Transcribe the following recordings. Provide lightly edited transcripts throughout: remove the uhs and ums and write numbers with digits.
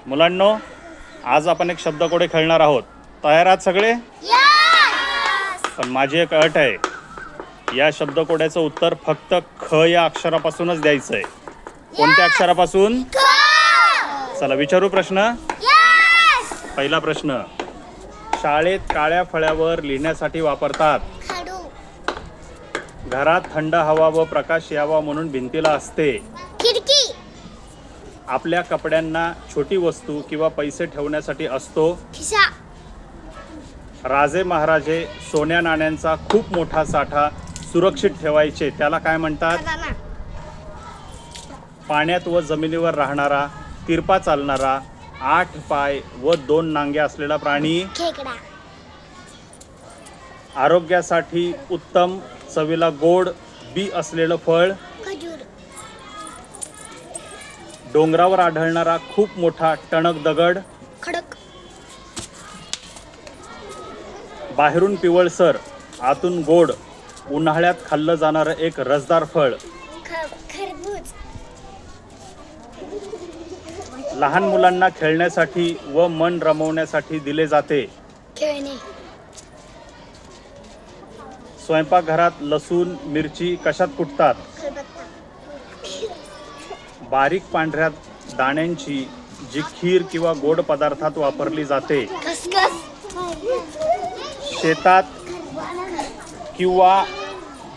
मुलांनो, आज आपण एक शब्दकोडे खेळणार आहोत. तयार आहात सगळे? पण माझी एक अट आहे. या शब्दकोड्याचं उत्तर फक्त ख या अक्षरापासूनच द्यायचं आहे. कोणत्या अक्षरापासून? चला विचारू प्रश्न. पहिला प्रश्न. शाळेत काळ्या फळ्यावर लिहिण्यासाठी वापरतात. घरात थंड हवा व प्रकाश यावा म्हणून भिंतीला असते. खिडकी. आपल्या कपड्यांना छोटी वस्तू किंवा पैसे ठेवण्यासाठी असतो. खिसा. राजे महाराजे सोन्या नाण्यांचा खूप मोठा साठा सुरक्षित ठेवायचे, त्याला काय म्हणतात? खजाना. पाण्यात व जमिनीवर राहणारा, तिरपा चालणारा, 8 पाय व 2 नांगे असलेला प्राणी. खेकडा. आरोग्यासाठी उत्तम, चवीला गोड, बी असलेलं फळ. खजूर. डोंगरावर आढळणारा खूप मोठा टणक दगड. खडक. बाहेरून पिवळसर, आतून गोड, उन्हाळ्यात खाल्लं जाणारं एक रसदार फळ. खरबूज. लहान मुलांना खेळण्यासाठी व मन रमवण्यासाठी दिले जाते. खेळणे. स्वयंपाकघरात लसूण मिरची कशात कुटतात? खलबत्ता. बारीक पांढऱ्या दाण्यांची जी खीर किंवा गोड पदार्थात वापरली जाते. खसखस. शेतात किंवा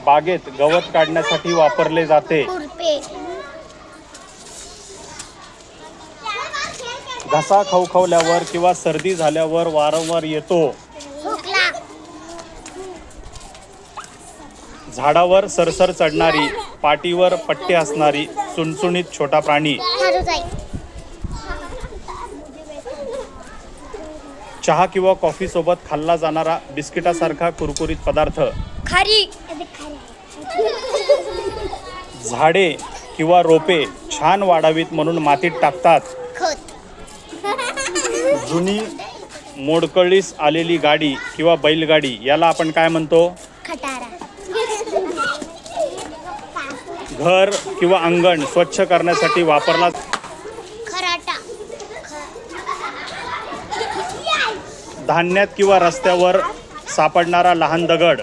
बागेत गवत काढण्यासाठी वापरले जाते. खुरपे. घसा खवखवल्यावर किंवा सर्दी झाल्यावर वारंवार येतो. खोकला. झाडावर सरसर चढणारी, पाठीवर पट्टे असणारी, चुणचुणीत छोटा प्राणी. खारुताई. चहा किंवा कॉफी सोबत खाल्ला जाणारा बिस्किटासारखा कुरकुरीत पदार्थ. खारी. झाडे किंवा रोपे छान वाढावीत म्हणून मातीत टाकतात. खत. जुनी मोडकळीस आलेली गाडी किंवा बैलगाडी याला आपण काय म्हणतो? खटारा. घर किंवा अंगण स्वच्छ करण्यासाठी वापरला. खराटा. धान्यात किंवा रस्त्यावर सापडणारा लहान दगड.